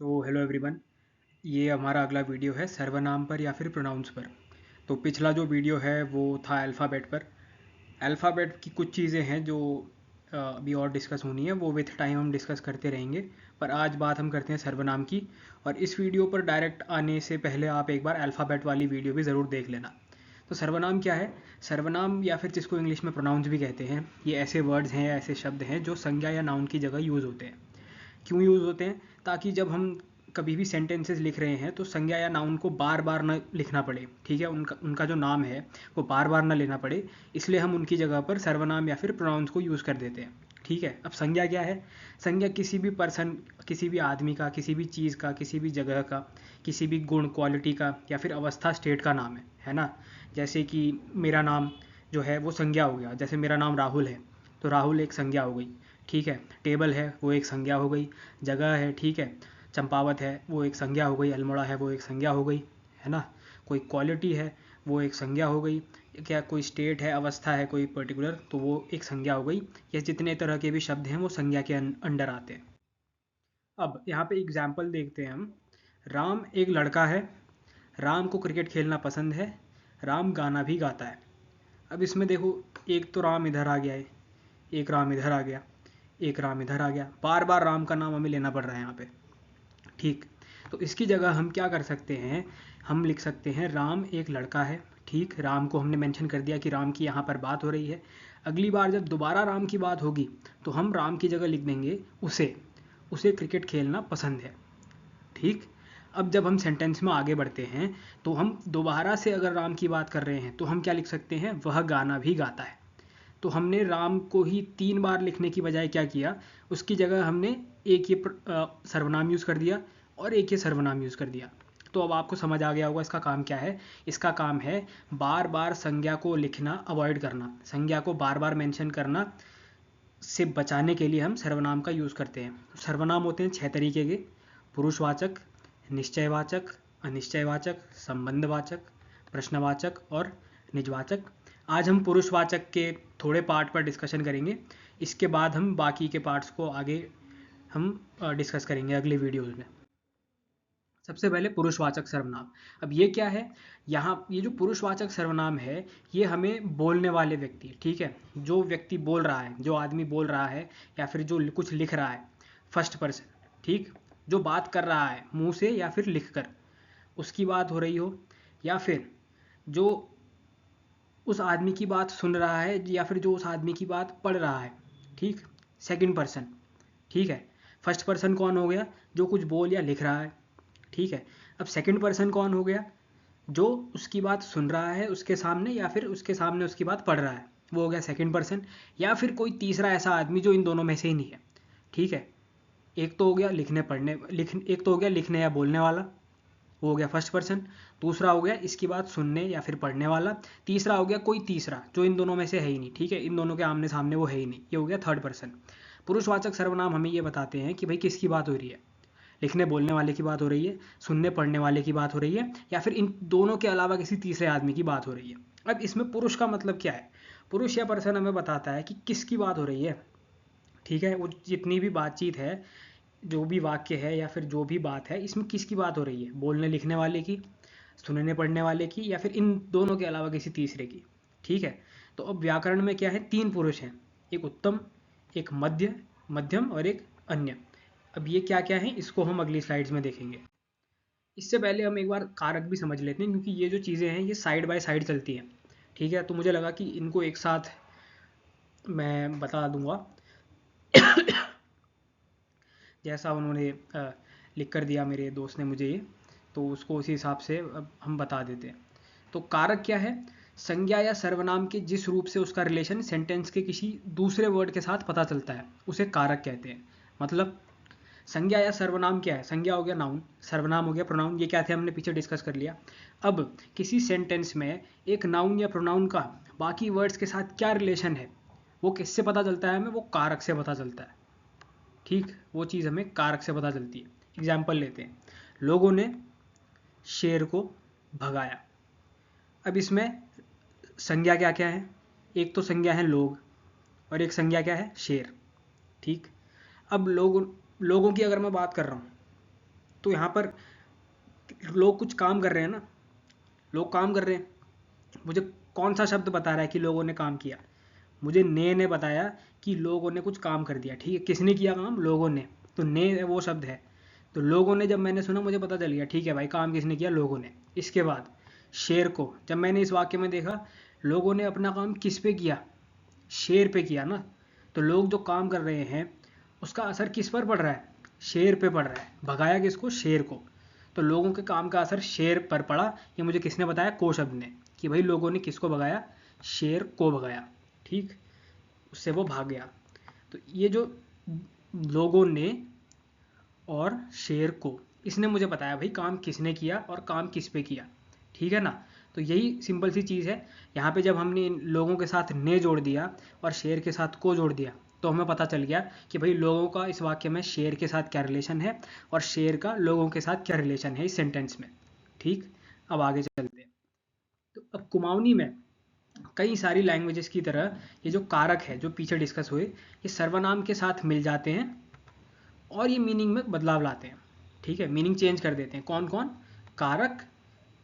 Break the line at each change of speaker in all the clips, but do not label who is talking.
Hello everyone. ये हमारा अगला वीडियो है सर्वनाम पर या फिर प्रोनाउंस पर। तो पिछला जो वीडियो है वो था अल्फ़ाबेट पर। अल्फ़ाबेट की कुछ चीज़ें हैं जो अभी और डिस्कस होनी है, वो विथ टाइम हम डिस्कस करते रहेंगे। पर आज बात हम करते हैं सर्वनाम की। और इस वीडियो पर डायरेक्ट आने से पहले आप एक बार अल्फ़ाबेट वाली वीडियो भी ज़रूर देख लेना। तो सर्वनाम क्या है? सर्वनाम या फिर जिसको इंग्लिश में प्रोनाउंस भी कहते हैं, ये ऐसे वर्ड्स हैं या ऐसे शब्द हैं जो संज्ञा या नाउन की जगह यूज़ होते हैं। क्यों यूज़ होते हैं? ताकि जब हम कभी भी सेंटेंसेस लिख रहे हैं तो संज्ञा या नाउन को बार बार ना लिखना पड़े। ठीक है, उनका उनका जो नाम है वो बार बार ना लेना पड़े, इसलिए हम उनकी जगह पर सर्वनाम या फिर प्रोनाउंस को यूज़ कर देते हैं। ठीक है, अब संज्ञा क्या है? संज्ञा किसी भी पर्सन, किसी भी आदमी का, किसी भी चीज़ का, किसी भी जगह का, किसी भी गुण क्वालिटी का या फिर अवस्था स्टेट का नाम है ना। जैसे कि मेरा नाम जो है वो संज्ञा हो गया। जैसे मेरा नाम राहुल है तो राहुल एक संज्ञा हो गई। ठीक है, टेबल है वो एक संज्ञा हो गई। जगह है, ठीक है, चंपावत है वो एक संज्ञा हो गई। अल्मोड़ा है वो एक संज्ञा हो गई, है ना। कोई क्वालिटी है वो एक संज्ञा हो गई। क्या कोई स्टेट है, अवस्था है कोई पर्टिकुलर, तो वो एक संज्ञा हो गई। ये जितने तरह के भी शब्द हैं वो संज्ञा के अंडर आते हैं। अब यहाँ पे एग्जाम्पल देखते हैं हम। राम एक लड़का है। राम को क्रिकेट खेलना पसंद है। राम गाना भी गाता है। अब इसमें देखो, एक तो राम इधर आ गया है, एक राम इधर आ गया, एक राम इधर आ गया। बार बार राम का नाम हमें लेना पड़ रहा है यहाँ पे। ठीक, तो इसकी जगह हम क्या कर सकते हैं? हम लिख सकते हैं राम एक लड़का है। ठीक, राम को हमने मेंशन कर दिया कि राम की यहाँ पर बात हो रही है। अगली बार जब दोबारा राम की बात होगी तो हम राम की जगह लिख देंगे उसे उसे क्रिकेट खेलना पसंद है। ठीक, अब जब हम सेंटेंस में आगे बढ़ते हैं तो हम दोबारा से अगर राम की बात कर रहे हैं तो हम क्या लिख सकते हैं? वह गाना भी गाता है। तो हमने राम को ही 3 बार लिखने की बजाय क्या किया? उसकी जगह हमने एक ये सर्वनाम यूज़ कर दिया और एक ये सर्वनाम यूज़ कर दिया। तो अब आपको समझ आ गया होगा इसका काम क्या है। इसका काम है बार बार संज्ञा को लिखना अवॉइड करना। संज्ञा को बार बार मेंशन करना से बचाने के लिए हम सर्वनाम का यूज़ करते हैं। सर्वनाम होते हैं 6 तरीके के: पुरुषवाचक, निश्चयवाचक, अनिश्चयवाचक, संबंधवाचक, प्रश्नवाचक और निजवाचक। आज हम पुरुषवाचक के थोड़े पार्ट पर डिस्कशन करेंगे। इसके बाद हम बाकी के पार्ट्स को आगे हम डिस्कस करेंगे अगले वीडियोज़ में। सबसे पहले पुरुषवाचक सर्वनाम। अब ये क्या है? यहाँ ये जो पुरुषवाचक सर्वनाम है ये हमें बोलने वाले व्यक्ति, ठीक है, जो व्यक्ति बोल रहा है, जो आदमी बोल रहा है या फिर जो कुछ लिख रहा है, फर्स्ट पर्सन, ठीक, जो बात कर रहा है मुंह से या फिर लिख कर, उसकी बात हो रही हो, या फिर जो उस आदमी की बात सुन रहा है या फिर जो उस आदमी की बात पढ़ रहा है। ठीक, सेकंड पर्सन। ठीक है, फर्स्ट पर्सन कौन हो गया? जो कुछ बोल या लिख रहा है। ठीक है, अब सेकंड पर्सन कौन हो गया? जो उसकी बात सुन रहा है उसके सामने या फिर उसके सामने उसकी बात पढ़ रहा है, वो हो गया सेकंड पर्सन। या फिर कोई तीसरा ऐसा आदमी जो इन दोनों में से ही नहीं है। ठीक है, एक तो हो गया एक तो हो गया लिखने या बोलने वाला, वो हो गया फर्स्ट पर्सन। दूसरा हो गया इसकी बात सुनने या फिर पढ़ने वाला। तीसरा हो गया कोई तीसरा जो इन दोनों में से है ही नहीं। ठीक है, इन दोनों के आमने सामने वो है ही नहीं, ये हो गया थर्ड पर्सन। पुरुषवाचक सर्वनाम हमें ये बताते हैं कि भाई किसकी बात हो रही है। लिखने बोलने वाले की बात हो रही है, सुनने पढ़ने वाले की बात हो रही है, या फिर इन दोनों के अलावा किसी तीसरे आदमी की बात हो रही है। अब इसमें पुरुष का मतलब क्या है? पुरुष या पर्सन हमें बताता है कि किसकी बात हो रही है। ठीक है, वो जितनी भी बातचीत है, जो भी वाक्य है या फिर जो भी बात है, इसमें किसकी बात हो रही है? बोलने लिखने वाले की, सुनने पढ़ने वाले की, या फिर इन दोनों के अलावा किसी तीसरे की। ठीक है, तो अब व्याकरण में क्या है? 3 पुरुष हैं, एक उत्तम, एक मध्यम और एक अन्य। अब ये क्या क्या है इसको हम अगली स्लाइड्स में देखेंगे। इससे पहले हम एक बार कारक भी समझ लेते हैं, क्योंकि ये जो चीज़ें हैं ये साइड बाय साइड चलती हैं। ठीक है, तो मुझे लगा कि इनको एक साथ मैं बता दूंगा जैसा उन्होंने लिख कर दिया मेरे दोस्त ने मुझे ये, तो उसको उसी हिसाब से अब हम बता देते हैं। तो कारक क्या है? संज्ञा या सर्वनाम के जिस रूप से उसका रिलेशन सेंटेंस के किसी दूसरे वर्ड के साथ पता चलता है उसे कारक कहते हैं। मतलब संज्ञा या सर्वनाम क्या है? संज्ञा हो गया नाउन, सर्वनाम हो गया प्रोनाउन। ये क्या थे हमने पीछे डिस्कस कर लिया। अब किसी सेंटेंस में एक नाउन या प्रोनाउन का बाकी वर्ड्स के साथ क्या रिलेशन है, वो किससे पता चलता है हमें? वो कारक से पता चलता है। ठीक, वो चीज़ हमें कारक से पता चलती है। एग्जाम्पल लेते हैं, लोगों ने शेर को भगाया। अब इसमें संज्ञा क्या क्या है? एक तो संज्ञा है लोग और एक संज्ञा क्या है? शेर। ठीक, अब लोगों की अगर मैं बात कर रहा हूँ तो यहाँ पर लोग कुछ काम कर रहे हैं ना, लोग काम कर रहे हैं। मुझे कौन सा शब्द बता रहा है कि लोगों ने काम किया? मुझे ने बताया कि लोगों ने कुछ काम कर दिया। ठीक है, किसने किया काम? लोगों ने। तो ने वो शब्द है। तो लोगों ने जब मैंने सुना मुझे पता चल गया, ठीक है भाई, काम किसने किया? लोगों ने। इसके बाद शेर को जब मैंने इस वाक्य में देखा, लोगों ने अपना काम किस पे किया? शेर पे किया ना। तो लोग जो काम कर रहे हैं उसका असर किस पर पड़ रहा है? शेर पे पड़ रहा है। भगाया किसको? शेर को। तो लोगों के काम का असर शेर पर पड़ा। ये मुझे किसने बताया? को शब्द ने, कि भाई लोगों ने किसको भगाया? शेर को भगाया। ठीक, उससे वो भाग गया। तो ये जो लोगों ने और शेर को, इसने मुझे बताया भाई काम किसने किया और काम किस पे किया। ठीक है ना। तो यही सिंपल सी चीज़ है। यहाँ पे जब हमने इन लोगों के साथ ने जोड़ दिया और शेर के साथ को जोड़ दिया, तो हमें पता चल गया कि भाई लोगों का इस वाक्य में शेर के साथ क्या रिलेशन है और शेर का लोगों के साथ क्या रिलेशन है इस सेंटेंस में। ठीक, अब आगे चलते हैं। तो अब कुमाऊनी में कई सारी लैंग्वेजेस की तरह ये जो कारक है जो पीछे डिस्कस हुए, ये सर्वनाम के साथ मिल जाते हैं और ये मीनिंग में बदलाव लाते हैं। ठीक है, मीनिंग चेंज कर देते हैं। कौन कौन? कारक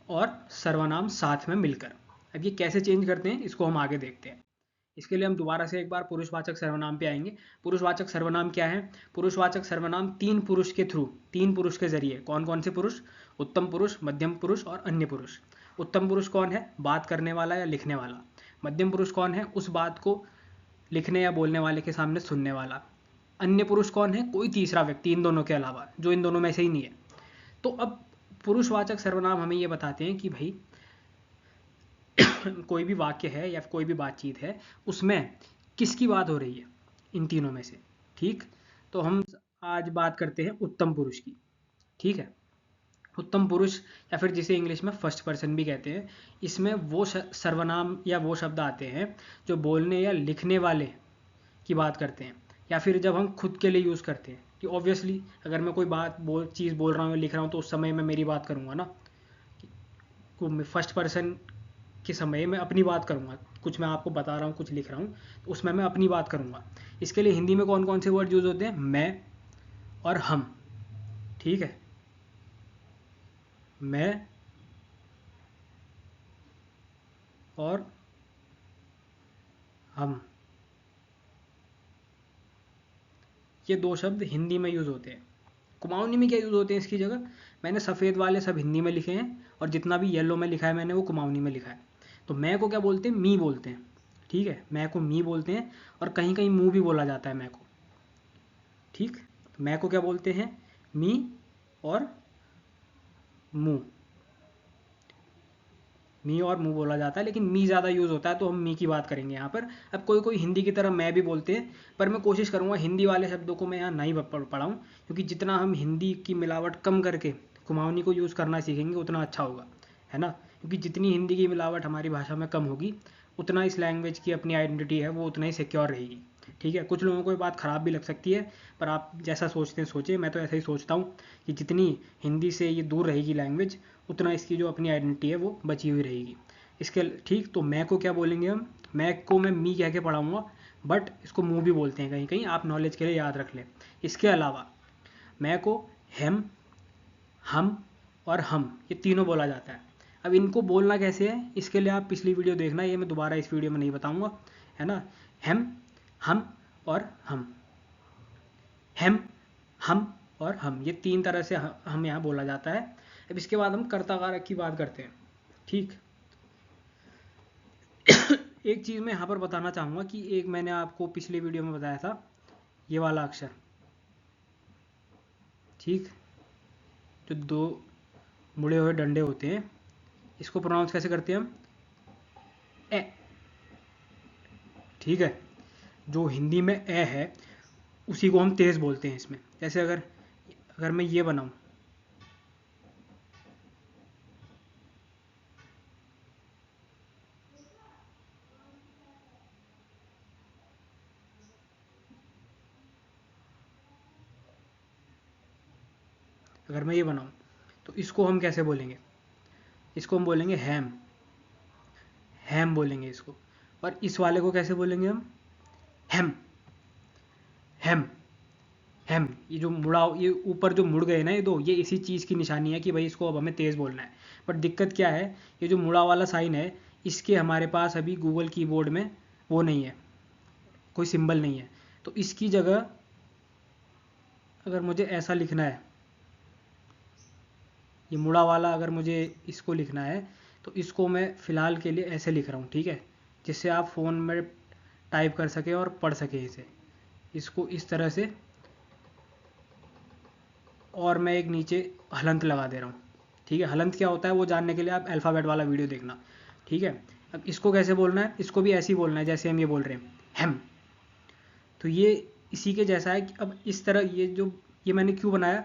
और सर्वनाम साथ में मिलकर। अब ये कैसे चेंज करते हैं इसको हम आगे देखते हैं। इसके लिए हम दोबारा से एक बार पुरुषवाचक सर्वनाम पे आएंगे। पुरुषवाचक सर्वनाम क्या है? पुरुषवाचक सर्वनाम तीन पुरुष के थ्रू, तीन पुरुष के जरिए। कौन कौन से पुरुष? उत्तम पुरुष, मध्यम पुरुष और अन्य पुरुष। उत्तम पुरुष कौन है? बात करने वाला या लिखने वाला। मध्यम पुरुष कौन है? उस बात को लिखने या बोलने वाले के सामने सुनने वाला। अन्य पुरुष कौन है? कोई तीसरा व्यक्ति इन दोनों के अलावा, जो इन दोनों में से ही नहीं है। तो अब पुरुषवाचक सर्वनाम हमें ये बताते हैं कि भाई कोई भी वाक्य है या कोई भी बातचीत है, उसमें किसकी बात हो रही है इन तीनों में से। ठीक, तो हम आज बात करते हैं उत्तम पुरुष की। ठीक है, उत्तम पुरुष या फिर जिसे इंग्लिश में फर्स्ट पर्सन भी कहते हैं, इसमें वो सर्वनाम या वो शब्द आते हैं जो बोलने या लिखने वाले की बात करते हैं, या फिर जब हम खुद के लिए यूज़ करते हैं। कि ऑब्वियसली अगर मैं कोई चीज़ बोल रहा हूँ, लिख रहा हूँ, तो उस समय मैं मेरी बात करूँगा ना। फर्स्ट पर्सन के समय मैं अपनी बात करूँगा। कुछ मैं आपको बता रहा हूँ, कुछ लिख रहा हूँ, तो उसमें मैं अपनी बात करूँगा। इसके लिए हिंदी में कौन कौन से वर्ड यूज़ होते हैं? मैं और हम। ठीक है, मैं और हम, ये दो शब्द हिंदी में यूज़ होते हैं। कुमाऊनी में क्या यूज़ होते हैं इसकी जगह? मैंने सफ़ेद वाले सब हिंदी में लिखे हैं और जितना भी येलो में लिखा है मैंने वो कुमाऊनी में लिखा है। तो मैं को क्या बोलते हैं? मी बोलते हैं। ठीक है, मैं को मी बोलते हैं और कहीं कहीं मुँह भी बोला जाता है मैं को। ठीक, तो मैं को क्या बोलते हैं? मी और मुँह। मी और मुँह बोला जाता है, लेकिन मी ज़्यादा यूज़ होता है तो हम मी की बात करेंगे यहाँ पर। अब कोई कोई हिंदी की तरह मैं भी बोलते हैं, पर मैं कोशिश करूँगा हिंदी वाले शब्दों को मैं यहाँ नहीं पढ़ाऊँ, क्योंकि जितना हम हिंदी की मिलावट कम करके कुमाऊनी को यूज़ करना सीखेंगे उतना अच्छा होगा, है ना। क्योंकि जितनी हिंदी की मिलावट हमारी भाषा में कम होगी, उतना इस लैंग्वेज की अपनी आइडेंटिटी है वो उतना ही सिक्योर रहेगी। ठीक है, कुछ लोगों को ये बात ख़राब भी लग सकती है, पर आप जैसा सोचते हैं सोचिए। मैं तो ऐसा ही सोचता हूँ कि जितनी हिंदी से ये दूर रहेगी लैंग्वेज, उतना इसकी जो अपनी आइडेंटिटी है वो बची हुई रहेगी। इसके ठीक, तो मैं को क्या बोलेंगे हम? मैं को मैं मी कह के पढ़ाऊँगा, बट इसको मुँह भी बोलते हैं कहीं कहीं, आप नॉलेज के लिए याद रख लें। इसके अलावा मैं को हम और हम, ये तीनों बोला जाता है। अब इनको बोलना कैसे है, इसके लिए आप पिछली वीडियो देखना, ये मैं दोबारा इस वीडियो में नहीं बताऊंगा, है ना। हम, हम और हम, हम और हम, ये तीन तरह से हम यहाँ बोला जाता है। अब इसके बाद हम कर्ता कारक की बात करते हैं। ठीक, एक चीज़ मैं यहाँ पर बताना चाहूँगा कि एक मैंने आपको पिछली वीडियो में बताया था, ये वाला अक्षर। ठीक, जो दो मुड़े हुए डंडे होते हैं, इसको प्रोनाउंस कैसे करते हैं हम? ए। ठीक है, जो हिंदी में ए है उसी को हम तेज़ बोलते हैं इसमें। जैसे अगर अगर मैं ये बनाऊं, अगर मैं ये बनाऊं, तो इसको हम कैसे बोलेंगे? इसको हम बोलेंगे हैम, हैम बोलेंगे इसको। और इस वाले को कैसे बोलेंगे हम? हैम, हैम। हेम, ये जो मुड़ा, ये ऊपर जो मुड़ गए ना ये दो, ये इसी चीज़ की निशानी है कि भाई इसको अब हमें तेज़ बोलना है। बट दिक्कत क्या है, ये जो मुड़ा वाला साइन है, इसके हमारे पास अभी गूगल कीबोर्ड में वो नहीं है, कोई सिंबल नहीं है। तो इसकी जगह अगर मुझे ऐसा लिखना है, ये मुड़ा वाला अगर मुझे इसको लिखना है, तो इसको मैं फ़िलहाल के लिए ऐसे लिख रहा हूँ, ठीक है, जिससे आप फ़ोन में टाइप कर सकें और पढ़ सकें इसे, इसको इस तरह से। और मैं एक नीचे हलंत लगा दे रहा हूँ, ठीक है। हलंत क्या होता है वो जानने के लिए आप अल्फ़ाबेट वाला वीडियो देखना, ठीक है। अब इसको कैसे बोलना है, इसको भी ऐसे ही बोलना है जैसे हम ये बोल रहे हैं, हेम। तो ये इसी के जैसा है कि अब इस तरह ये मैंने क्यों बनाया,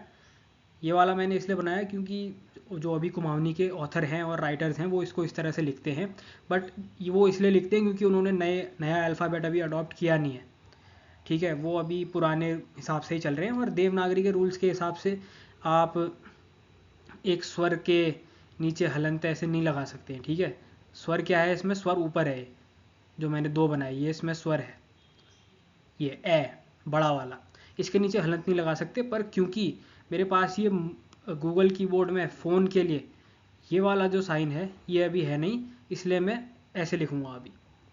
ये वाला मैंने इसलिए बनाया क्योंकि जो अभी कुमाऊनी के ऑथर हैं और राइटर्स हैं वो इसको इस तरह से लिखते हैं। बट वो इसलिए लिखते हैं क्योंकि उन्होंने नया अल्फ़ाबेट अभी अडॉप्ट किया नहीं है, ठीक है। वो अभी पुराने हिसाब से ही चल रहे हैं, और देवनागरी के रूल्स के हिसाब से आप एक स्वर के नीचे हलंत ऐसे नहीं लगा सकते हैं, ठीक है। स्वर क्या है, इसमें स्वर ऊपर है, जो मैंने दो बनाई ये इसमें स्वर है, ये ए बड़ा वाला, इसके नीचे हलंत नहीं लगा सकते। पर क्योंकि मेरे पास ये गूगल कीबोर्ड में फ़ोन के लिए ये वाला जो साइन है ये अभी है नहीं, इसलिए मैं ऐसे लिखूँगा अभी,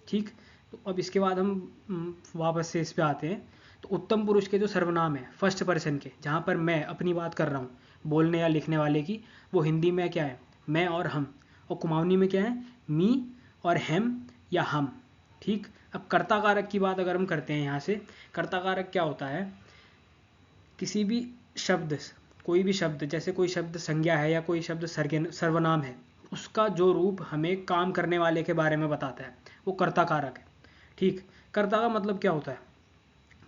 ठीक। तो अब इसके बाद हम वापस से इस पे आते हैं। तो उत्तम पुरुष के जो सर्वनाम है फर्स्ट पर्सन के, जहाँ पर मैं अपनी बात कर रहा हूँ बोलने या लिखने वाले की, वो हिंदी में क्या है, मैं और हम। और कुमाऊनी में क्या है, मी और हेम या हम, ठीक। अब कर्ता कारक की बात अगर हम करते हैं यहाँ से, कर्ता कारक क्या होता है, किसी भी शब्द, कोई भी शब्द, जैसे कोई शब्द संज्ञा है या कोई शब्द सर्वनाम है, उसका जो रूप हमें काम करने वाले के बारे में बताता है वो कर्ता कारक है, ठीक। कर्ता का मतलब क्या होता है,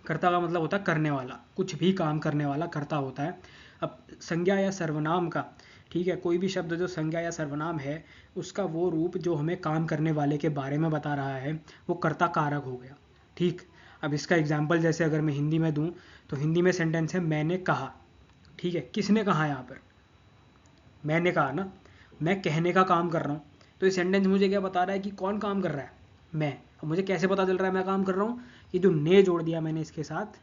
कर्ता का मतलब होता है करने वाला, कुछ भी काम करने वाला कर्ता होता है। अब संज्ञा या सर्वनाम का, ठीक है, कोई भी शब्द जो संज्ञा या सर्वनाम है उसका वो रूप जो हमें काम करने वाले के बारे में बता रहा है वो कर्ता कारक हो गया, ठीक। अब इसका एग्जाम्पल जैसे अगर मैं हिंदी में दूं, तो हिंदी में सेंटेंस है मैंने कहा, ठीक है। किसने कहा, यहाँ पर मैंने कहा ना, मैं कहने का काम कर रहा हूँ। तो ये सेंटेंस मुझे क्या बता रहा है कि कौन काम कर रहा है, मैं। अब मुझे कैसे पता चल रहा है मैं काम कर रहा हूँ, ये जो ने जोड़ दिया मैंने इसके साथ,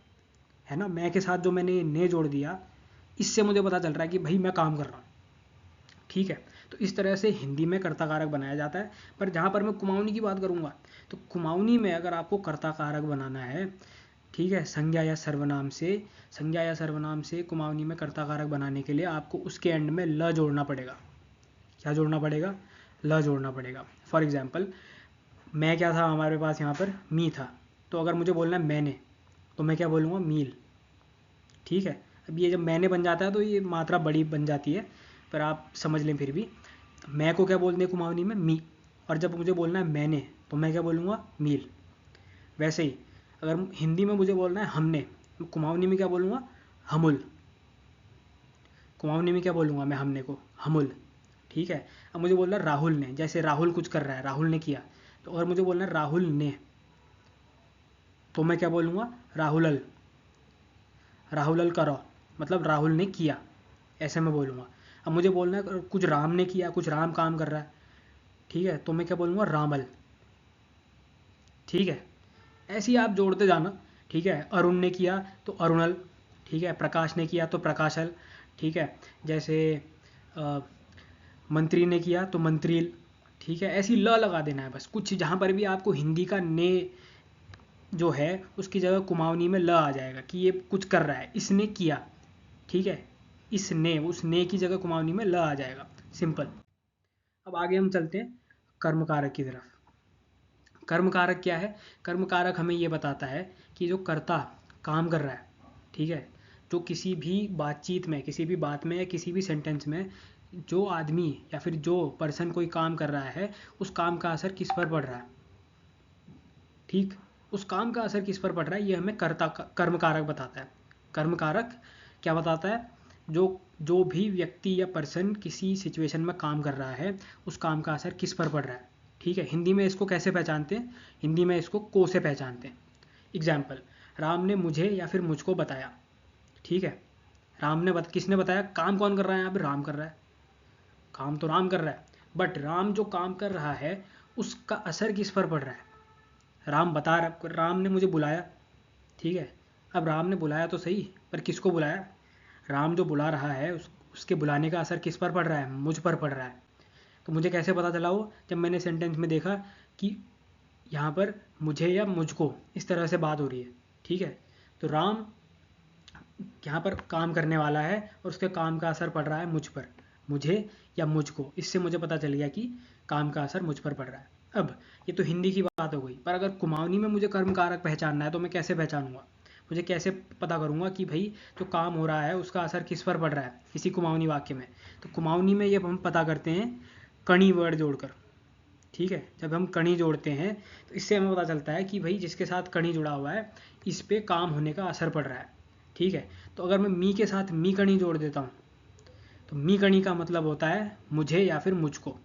है ना, मैं के साथ जो मैंने ने जोड़ दिया, इससे मुझे पता चल रहा है कि भाई मैं काम कर रहा हूँ, ठीक है। तो इस तरह से हिंदी में कर्ता कारक बनाया जाता है। पर जहाँ पर मैं कुमाऊनी की बात करूँगा, तो कुमाऊनी में अगर आपको कर्ता कारक बनाना है, ठीक है, संज्ञा या सर्वनाम से, संज्ञा या सर्वनाम से कुमाऊनी में कर्ता कारक बनाने के लिए आपको उसके एंड में ल जोड़ना पड़ेगा। क्या जोड़ना पड़ेगा, ल जोड़ना पड़ेगा। फॉर एग्जाम्पल, मैं क्या था हमारे पास यहाँ पर, मी था। तो अगर मुझे बोलना है मैंने, तो मैं क्या बोलूँगा, मील, ठीक है। अब ये जब मैंने बन जाता है तो ये मात्रा बड़ी बन जाती है, पर आप समझ लें फिर भी। मैं को क्या बोलते हैं कुमाऊनी में, मी। और जब मुझे बोलना है मैंने, तो मैं क्या बोलूँगा, मील। वैसे ही अगर हिंदी में मुझे बोलना है हमने, कुमाऊनी में क्या बोलूँगा, हमुल। कुमाऊनी में क्या बोलूँगा मैं हमने को, हमुल, ठीक है। अब मुझे बोलना है राहुल ने, जैसे राहुल कुछ कर रहा है, राहुल ने किया। तो अगर मुझे बोलना है राहुल ने, तो मैं क्या बोलूँगा, राहुलल। राहुलल करो, मतलब राहुल ने किया, ऐसे मैं बोलूँगा। अब मुझे बोलना है कुछ राम ने किया, कुछ राम काम कर रहा है, ठीक है, तो मैं क्या बोलूँगा, रामल, ठीक है। ऐसे ही आप जोड़ते जाना, ठीक है। अरुण ने किया तो अरुणल, ठीक है। प्रकाश ने किया तो प्रकाशल, ठीक है। जैसे अ, मंत्री ने किया तो मंत्रील, ठीक है। ऐसी ल लगा देना है बस, कुछ जहाँ पर भी आपको हिंदी का ने जो है उसकी जगह कुमाऊनी में ल आ जाएगा कि ये कुछ कर रहा है, इसने किया, ठीक है। इसने, उस ने की जगह कुमाऊनी में ल आ जाएगा, सिंपल। अब आगे हम चलते हैं कर्म कारक की तरफ। कर्म कारक क्या है, कर्म कारक हमें ये बताता है कि जो कर्ता काम कर रहा है, ठीक है, जो किसी भी बातचीत में, किसी भी बात में या किसी भी सेंटेंस में जो आदमी या फिर जो पर्सन कोई काम कर रहा है, उस काम का असर किस पर पड़ रहा है, ठीक। उस काम का असर किस पर पड़ रहा है ये हमें कर्म कारक बताता है। कर्म कारक क्या बताता है, जो जो भी व्यक्ति या पर्सन किसी सिचुएशन में काम कर रहा है उस काम का असर किस पर पड़ रहा है, ठीक है। हिंदी में इसको कैसे पहचानते हैं, हिंदी में इसको को से पहचानते हैं। एग्जाम्पल, राम ने मुझे या फिर मुझको बताया, ठीक है। किसने बताया, काम कौन कर रहा है यहाँ पे, राम कर रहा है, काम तो राम कर रहा है। बट राम जो काम कर रहा है उसका असर किस पर पड़ रहा है, राम ने मुझे बुलाया, ठीक है। अब राम ने बुलाया तो सही, पर किसको बुलाया? राम जो बुला रहा है उसके बुलाने का असर किस पर पड़ रहा है? मुझ पर पड़ रहा है। तो मुझे कैसे पता चला वो? जब मैंने सेंटेंस में देखा कि यहाँ पर मुझे या मुझको इस तरह से बात हो रही है। ठीक है, तो राम यहाँ पर काम करने वाला है और उसके काम का असर पड़ रहा है मुझ पर, मुझे या मुझको। इससे मुझे पता चल गया कि काम का असर मुझ पर पड़ रहा है। अब ये तो हिंदी की बात हो गई, पर अगर कुमाऊनी में मुझे कर्म कारक पहचानना है तो मैं कैसे पहचानूंगा? मुझे कैसे पता करूंगा कि भाई जो काम हो रहा है उसका असर किस पर पड़ रहा है इसी कुमाऊनी वाक्य में? तो कुमाऊनी में ये हम पता करते हैं कणी वर्ड जोड़कर। ठीक है, जब हम कणी जोड़ते हैं तो इससे हमें पता चलता है कि भाई जिसके साथ कणी जुड़ा हुआ है इस पे काम होने का असर पड़ रहा है। ठीक है, तो अगर मैं मी के साथ मी कणी जोड़ देता हूँ तो मी कणी का मतलब होता है मुझे या फिर मुझको।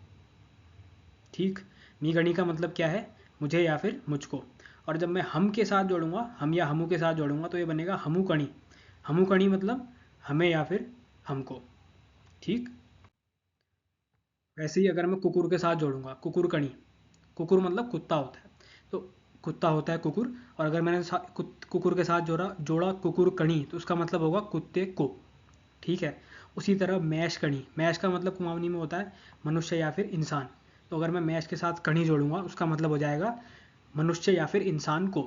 ठीक, मी कणी का मतलब क्या है? मुझे या फिर मुझको। और जब मैं हम के साथ जोड़ूंगा, हम या हमू के साथ जोड़ूंगा, तो ये बनेगा हमू कणी। हमू कणी मतलब हमें या फिर हमको। ठीक, वैसे ही अगर मैं कुकुर के साथ जोड़ूंगा, कुकुर कणी, कुकुर मतलब कुत्ता होता है, तो कुत्ता होता है कुकुर। और अगर मैंने कुकुर के साथ जोड़ा जोड़ा कुकुर कणी, तो उसका मतलब होगा कुत्ते को। ठीक है, उसी तरह मैश कणी, मैश का मतलब कुमाऊनी में होता है मनुष्य या फिर इंसान। तो अगर मैं मैश के साथ कणी जोड़ूंगा उसका मतलब हो जाएगा मनुष्य या फिर इंसान को।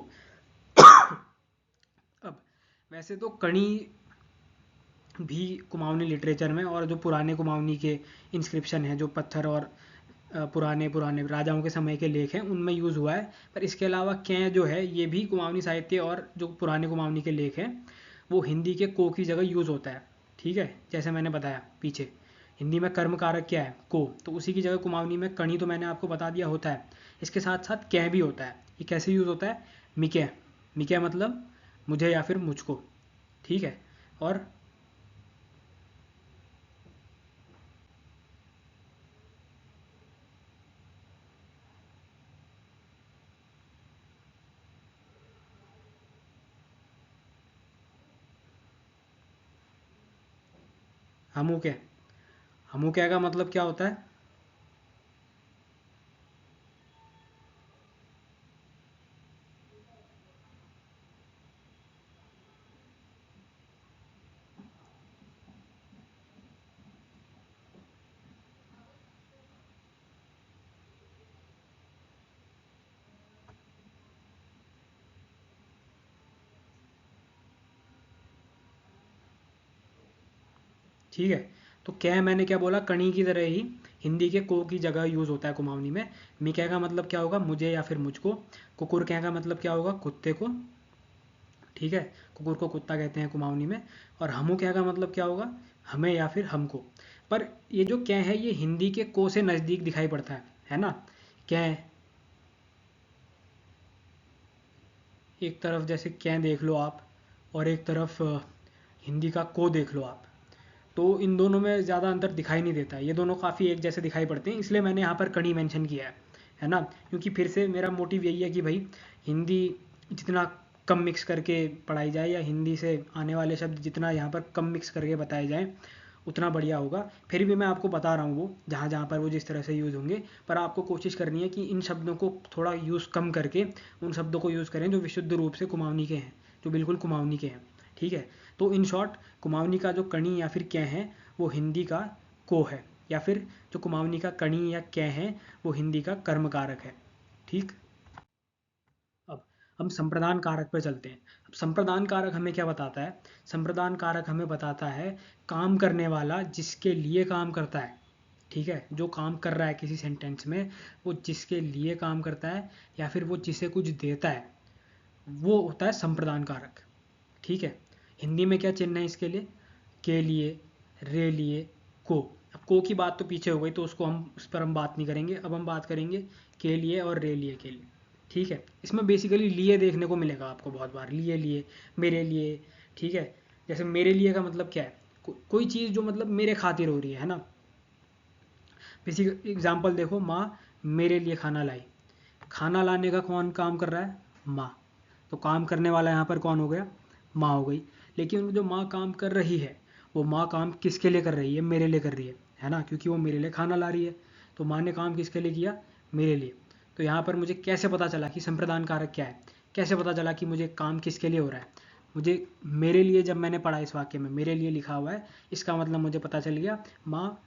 अब वैसे तो कणी भी कुमाऊनी लिटरेचर में, और जो पुराने कुमाऊनी के इंस्क्रिप्शन हैं जो पत्थर और पुराने पुराने राजाओं के समय के लेख हैं उनमें यूज़ हुआ है। पर इसके अलावा कै जो है ये भी कुमाऊनी साहित्य और जो पुराने कुमाऊनी के लेख हैं वो हिंदी के को की जगह यूज़ होता है। ठीक है, जैसे मैंने बताया पीछे हिंदी में कर्म कारक क्या है? को। तो उसी की जगह कुमाऊनी में कणी तो मैंने आपको बता दिया होता है। इसके साथ साथ कै भी होता है। ये कैसे यूज़ होता है? मिकै, मिकै मतलब मुझे या फिर मुझको। ठीक है, और हमू कै, हमू कै का मतलब क्या होता है? ठीक है, तो कै मैंने क्या बोला? कणी की तरह ही हिंदी के को की जगह यूज़ होता है कुमाऊनी में। मिकै का मतलब क्या होगा? मुझे या फिर मुझको। कुकुर कै का मतलब क्या होगा? कुत्ते को। ठीक है, कुकुर को कुत्ता कहते हैं कुमाऊनी में। और हमू कै का मतलब क्या होगा? हमें या फिर हमको। पर ये जो कै है ये हिंदी के को से नज़दीक दिखाई पड़ता है ना? कै, एक तरफ जैसे कै देख लो आप, और एक तरफ हिंदी का को देख लो आप, तो इन दोनों में ज़्यादा अंतर दिखाई नहीं देता है। ये दोनों काफ़ी एक जैसे दिखाई पड़ते हैं, इसलिए मैंने यहाँ पर कड़ी मेंशन किया है ना? क्योंकि फिर से मेरा मोटिव यही है कि भाई हिंदी जितना कम मिक्स करके पढ़ाई जाए, या हिंदी से आने वाले शब्द जितना यहाँ पर कम मिक्स करके बताए जाएँ उतना बढ़िया होगा। फिर भी मैं आपको बता रहा हूँ वो जहाँ जहाँ पर वो जिस तरह से यूज़ होंगे, पर आपको कोशिश करनी है कि इन शब्दों को थोड़ा यूज़ कम करके उन शब्दों को यूज़ करें जो विशुद्ध रूप से कुमाऊनी के हैं, जो बिल्कुल कुमाऊनी के हैं। ठीक है, तो इन शॉर्ट कुमाऊनी का जो कणी या फिर कै है वो हिंदी का को है, या फिर जो कुमाऊनी का कणी या कै है वो हिंदी का कर्म कारक है। ठीक, अब हम संप्रदान कारक पर चलते हैं। अब संप्रदान कारक हमें क्या बताता है? संप्रदान कारक हमें बताता है काम करने वाला जिसके लिए काम करता है। ठीक है, जो काम कर रहा है किसी सेंटेंस में, वो जिसके लिए काम करता है या फिर वो जिसे कुछ देता है, वो होता है संप्रदान कारक। ठीक है, हिंदी में क्या चिन्ह है इसके लिए? के लिए, रे लिए, को। अब को की बात तो पीछे हो गई तो उसको हम उस पर हम बात नहीं करेंगे। अब हम बात करेंगे के लिए और रे लिए के लिए। ठीक है, इसमें बेसिकली लिए देखने को मिलेगा आपको बहुत बार, लिए लिए, मेरे लिए। ठीक है, जैसे मेरे लिए का मतलब क्या है? कोई चीज़ जो मतलब मेरे खातिर हो रही है ना? बेसिक एग्जाम्पल देखो, माँ मेरे लिए खाना लाई। खाना लाने का कौन काम कर रहा है? माँ। तो काम करने वाला यहाँ पर कौन हो गया? माँ हो गई। लेकिन जो माँ काम कर रही है वो माँ काम किसके लिए कर रही है? मेरे लिए कर रही है ना? क्योंकि वो मेरे लिए खाना ला रही है। तो माँ ने काम किसके लिए किया? मेरे लिए। तो यहाँ पर मुझे कैसे पता चला कि संप्रदान कारक क्या है? कैसे पता चला कि मुझे काम किसके लिए हो रहा है? मुझे मेरे लिए जब मैंने पढ़ा इस वाक्य में मेरे लिए लिखा हुआ है, इसका मतलब मुझे पता चल गया माँ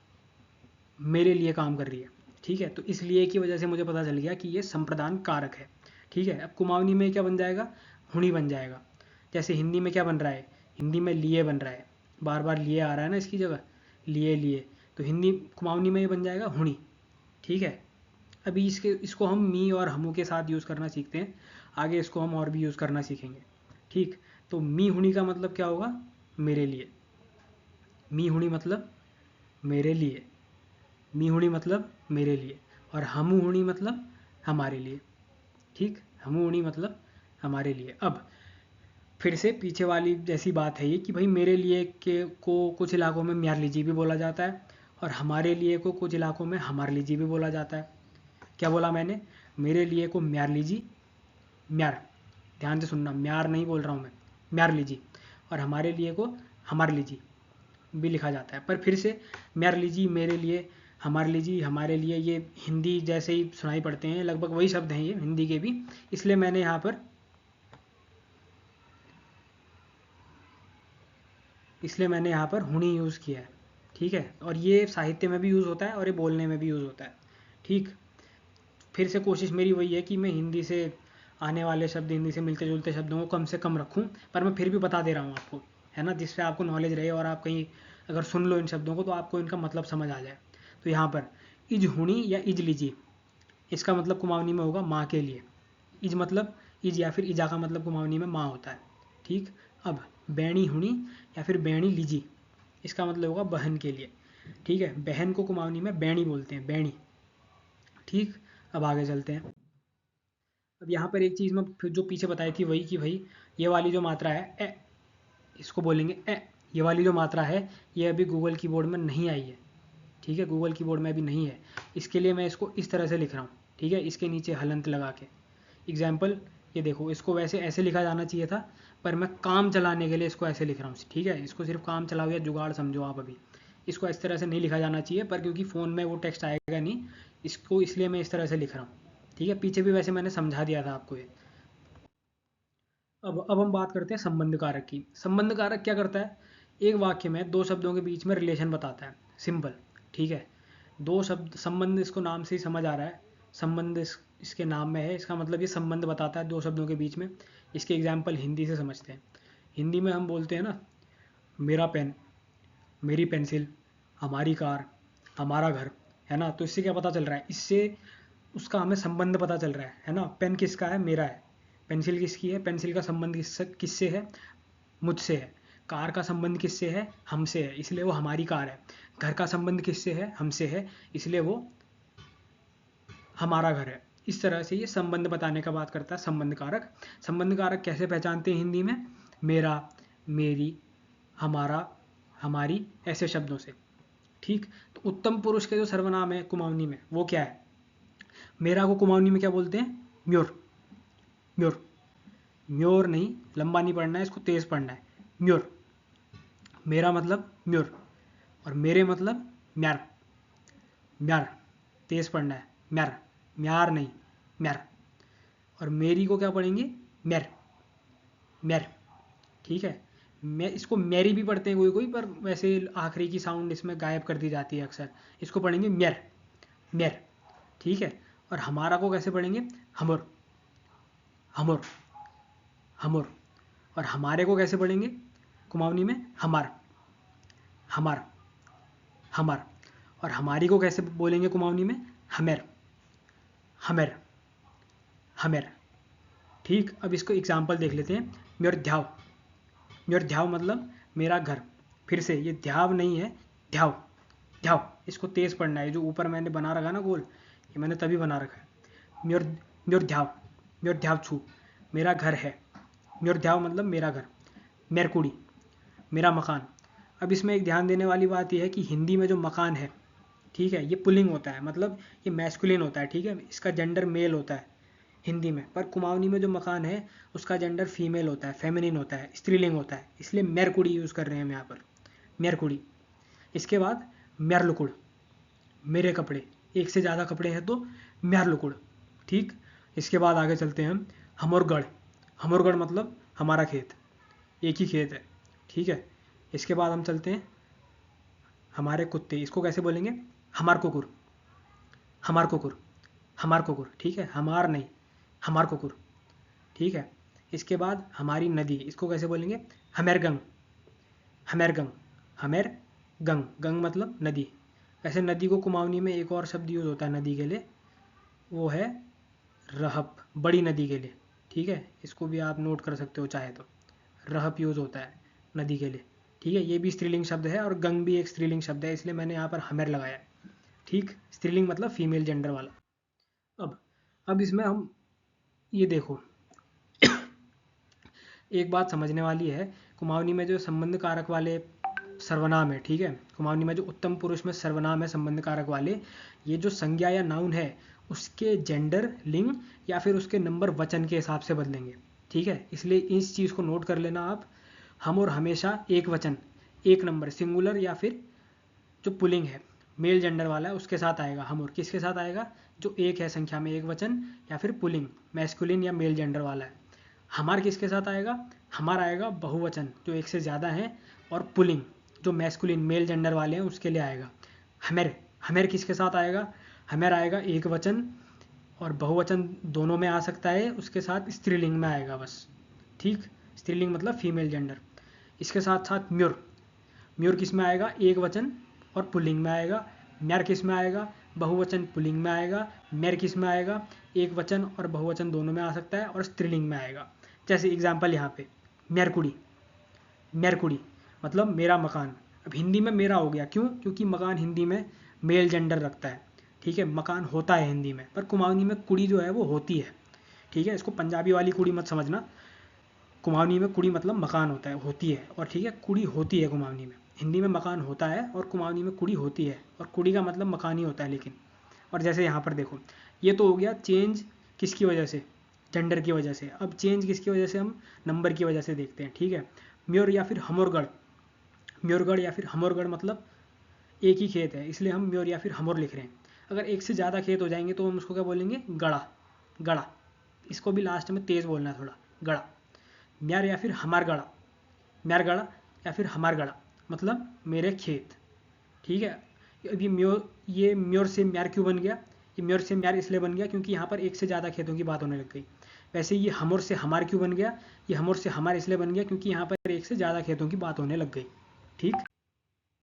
मेरे लिए काम कर रही है। ठीक है, तो इसलिए की वजह से मुझे पता चल गया कि ये संप्रदान कारक है। ठीक है, अब कुमाऊनी में क्या बन जाएगा, हुणी बन जाएगा। जैसे हिंदी में क्या बन रहा है, हिंदी में लिए बन रहा है, बार बार लिए आ रहा है ना इसकी जगह, लिए लिए, तो हिंदी कुमाऊनी में ये बन जाएगा हुणी। ठीक है, अभी इसको हम मी और हमू के साथ यूज़ करना सीखते हैं, आगे इसको हम और भी यूज़ करना सीखेंगे। ठीक, तो मी हुणी का मतलब क्या होगा, मेरे लिए। मी हुणी मतलब मेरे लिए, मी हुणी मतलब मेरे लिए, और हमू हुणी मतलब हमारे लिए। ठीक, हमू हुणी मतलब हमारे लिए। अब फिर से पीछे वाली जैसी बात है ये कि भाई मेरे लिए के को कुछ इलाकों में म्यार लीजी भी बोला जाता है, और हमारे लिए को कुछ इलाकों में हमार लीजी भी बोला जाता है। क्या बोला मैंने, मेरे लिए को म्यार लीजी, म्यार, ध्यान से सुनना, म्यार नहीं बोल रहा हूँ मैं, म्यार लीजी, और हमारे लिए को हमार लीजी भी लिखा जाता है। पर फिर से म्यार लीजी, मेरे लिए, हमार लीजी, हमारे लिए, ये हिंदी जैसे ही सुनाई पड़ते हैं, लगभग वही शब्द हैं ये हिंदी के भी, इसलिए मैंने यहाँ पर हुनी यूज़ किया है। ठीक है, और ये साहित्य में भी यूज़ होता है और ये बोलने में भी यूज़ होता है। ठीक, फिर से कोशिश मेरी वही है कि मैं हिंदी से आने वाले शब्द, हिंदी से मिलते जुलते शब्दों को कम से कम रखूं, पर मैं फिर भी बता दे रहा हूँ आपको, है ना, जिससे आपको नॉलेज रहे और आप कहीं अगर सुन लो इन शब्दों को तो आपको इनका मतलब समझ आ जाए। तो यहाँ पर इज हुणी या इज लीजी, इसका मतलब कुमाऊनी में होगा माँ के लिए। इज मतलब इज या फिर इजा का मतलब कुमाऊनी में माँ होता है। ठीक, अब बैणी हुणी या फिर बैणी लीजी, इसका मतलब होगा बहन के लिए। ठीक है, बहन को कुमाऊनी में बैणी बोलते हैं, बैणी। ठीक, अब आगे चलते हैं। अब यहाँ पर एक चीज़ मैं फिर जो पीछे बताई थी वही, कि भाई ये वाली जो मात्रा है ए, इसको बोलेंगे ए, ये वाली जो मात्रा है ये अभी गूगल कीबोर्ड में नहीं आई है। ठीक है, गूगल कीबोर्ड में अभी नहीं है, इसके लिए मैं इसको इस तरह से लिख रहा हूँ। ठीक है, इसके नीचे हलंत लगा के। एग्जाम्पल, ये देखो, इसको वैसे ऐसे लिखा जाना चाहिए था, पर मैं काम चलाने के लिए इसको ऐसे लिख रहा हूँ। ठीक है, इसको सिर्फ काम चलाओ या जुगाड़ समझो आप अभी, इसको इस तरह से नहीं लिखा जाना चाहिए, पर क्योंकि फ़ोन में वो टेक्स्ट आएगा नहीं, इसको इसलिए मैं इस तरह से लिख रहा हूँ। ठीक है, पीछे भी वैसे मैंने समझा दिया था आपको ये। अब हम बात करते हैं संबंध कारक की। संबंध कारक क्या करता है, एक वाक्य में दो शब्दों के बीच में रिलेशन बताता है, सिंपल। ठीक है, दो शब्द संबंध, इसको नाम से ही समझ आ रहा है, संबंध इसके नाम में है, इसका मतलब ये संबंध बताता है दो शब्दों के बीच में। इसके एग्जाम्पल हिंदी से समझते हैं। हिंदी में हम बोलते हैं ना, मेरा पेन, मेरी पेंसिल, हमारी कार, हमारा घर, है ना, तो इससे क्या पता चल रहा है, इससे उसका हमें संबंध पता चल रहा है ना। पेन किसका है, मेरा है। पेंसिल किसकी है, पेंसिल का संबंध किससे है, मुझसे है। कार का संबंध किससे है, हमसे है, इसलिए वो हमारी कार है। घर का संबंध किससे है, हमसे है, इसलिए वो हमारा घर है। इस तरह से ये संबंध बताने का बात करता है संबंध कारक। संबंध कारक कैसे पहचानते हैं हिंदी में, मेरा, मेरी, हमारा, हमारी, ऐसे शब्दों से। ठीक, तो उत्तम पुरुष के जो सर्वनाम है कुमाऊनी में वो क्या है, मेरा को कुमाऊनी में क्या बोलते हैं, म्योर, म्योर, म्योर नहीं, लंबा नहीं पढ़ना है इसको, तेज पढ़ना है, म्योर। मेरा मतलब म्योर, और मेरे मतलब म्यार, म्यार, तेज पढ़ना है, म्यार, म्यार नहीं, म्यार। और मेरी को क्या पढ़ेंगे, म्यार, म्यार। ठीक है, मैं इसको मैरी भी पढ़ते हैं कोई कोई, पर वैसे आखिरी की साउंड इसमें गायब कर दी जाती है अक्सर, इसको पढ़ेंगे म्यार, म्यार। ठीक है, और हमारा को कैसे पढ़ेंगे, हमर, हमर, हमर। और हमारे को कैसे पढ़ेंगे कुमाऊनी में, हमार, हमार, हमार। और हमारी को कैसे बोलेंगे कुमाऊनी में, हमेर, हमेर, हमेर। ठीक, अब इसको एग्जाम्पल देख लेते हैं। म्योर ध्याव, म्योर ध्याव मतलब मेरा घर। फिर से ये ध्याव नहीं है, ध्याव, ध्याव, इसको तेज पढ़ना है, जो ऊपर मैंने बना रखा ना गोल, ये मैंने तभी बना रखा है। म्योर, म्योर ध्याव, म्योर ध्याव छू, मेरा घर है। म्योर ध्याव मतलब मेरा घर। मेर कुड़ी, मेरा मकान। अब इसमें एक ध्यान देने वाली बात यह है कि हिंदी में जो मकान है, ठीक है, ये पुलिंग होता है, मतलब ये मैस्कुलिन होता है। ठीक है, इसका जेंडर मेल होता है हिंदी में, पर कुमाऊनी में जो मकान है उसका जेंडर फीमेल होता है, फेमिनिन होता है, स्त्रीलिंग होता है, इसलिए मेरकुड़ी यूज़ कर रहे हैं हम यहाँ पर, मेरकुड़ी। इसके बाद म्यारलुकुड़, मेरे कपड़े, एक से ज़्यादा कपड़े हैं तो म्यारलुकुड़। ठीक, इसके बाद आगे चलते हैं हम, हमोरगढ़, हमोरगढ़ मतलब हमारा खेत, एक ही खेत है, ठीक है। इसके बाद हम चलते हैं हमारे कुत्ते, इसको कैसे बोलेंगे? हमार कुकुर, हमार कुकुर, हमार कुकुर, ठीक है, हमार नहीं, हमार कुकुर, ठीक है। इसके बाद हमारी नदी, इसको कैसे बोलेंगे? हमेरगंग, हमेरगंग, हमेर गंग, गंग मतलब नदी। ऐसे नदी को कुमाऊनी में एक और शब्द यूज़ होता है नदी के लिए, वो है रहप, बड़ी नदी के लिए, ठीक है। इसको भी आप नोट कर सकते हो चाहे तो, रहप यूज़ होता है नदी के लिए, ठीक है। ये भी स्त्रीलिंग शब्द है और गंग भी एक स्त्रीलिंग शब्द है, इसलिए मैंने यहाँ पर हमेर लगाया है, ठीक। स्त्रीलिंग मतलब फीमेल जेंडर वाला। अब अब इसमें हम ये देखो, एक बात समझने वाली है, कुमाऊनी में जो संबंध कारक वाले सर्वनाम है, ठीक है, कुमाऊनी में जो उत्तम पुरुष में सर्वनाम है संबंध कारक वाले, ये जो संज्ञा या नाउन है उसके जेंडर, लिंग या फिर उसके नंबर वचन के हिसाब से बदलेंगे, ठीक है। इसलिए इस चीज़ को नोट कर लेना आप, हम और हमेशा एक वचन, एक नंबर, सिंगुलर या फिर जो पुलिंग है मेल जेंडर वाला है उसके साथ आएगा हम, और किसके साथ आएगा? जो एक है संख्या में, एक वचन या फिर पुलिंग मैस्कुलिन या मेल जेंडर वाला है। हमार किसके साथ आएगा? हमार आएगा बहुवचन जो एक से ज़्यादा है, और पुलिंग जो मैस्कुलिन मेल जेंडर वाले हैं उसके लिए आएगा। हमेर, हमेर किसके साथ आएगा? हमेर आएगा एक वचन और बहुवचन दोनों में आ सकता है, उसके साथ स्त्रीलिंग में आएगा बस, ठीक। स्त्रीलिंग मतलब फीमेल जेंडर। इसके साथ साथ म्योर, म्योर किस में आएगा? एक वचन और पुल्लिंग में आएगा। म्यार किस में आएगा? बहुवचन पुल्लिंग में आएगा। मैर किस में आएगा? एक वचन और बहुवचन दोनों में आ सकता है और स्त्रीलिंग में आएगा। जैसे एग्जाम्पल यहाँ पे म्यारकुड़ी, म्यारकुड़ी मतलब मेरा मकान। अब हिंदी में मेरा हो गया, क्यों? क्योंकि मकान हिंदी में मेल जेंडर रखता है, ठीक है। मकान होता है हिंदी में, पर कुमाऊनी में कुड़ी जो है वो होती है, ठीक है। इसको पंजाबी वाली कुड़ी मत समझना, कुमाऊनी में कुड़ी मतलब मकान होता है, होती है, और ठीक है कुड़ी होती है कुमाऊनी में। हिंदी में मकान होता है और कुमाऊनी में कुड़ी होती है, और कुड़ी का मतलब मकान ही होता है लेकिन। और जैसे यहाँ पर देखो, ये तो हो गया चेंज किसकी वजह से? जेंडर की वजह से। अब चेंज किसकी वजह से? हम नंबर की वजह से देखते हैं, ठीक है। म्योर या फिर हमोरगढ़, म्योरगढ़ या फिर हमोरगढ़ मतलब एक ही खेत है, इसलिए हम म्योर या फिर हमोर लिख रहे हैं। अगर एक से ज़्यादा खेत हो जाएंगे तो हम उसको क्या बोलेंगे? गड़ा, गड़ा। इसको भी लास्ट में तेज़ बोलना है थोड़ा, गड़ा। म्यार या फिर हमार गड़ा, म्यार गड़ा या फिर हमार गड़ा मतलब मेरे खेत, ठीक है। अब ये म्योर से म्यार क्यों बन गया? ये म्योर से म्यार इसलिए बन गया क्योंकि यहाँ पर एक से ज़्यादा खेतों की बात होने लग गई। वैसे ये हमोर से हमार क्यों बन गया? ये हमोर से हमार इसलिए बन गया क्योंकि यहाँ पर एक से ज़्यादा खेतों की बात होने लग गई, ठीक।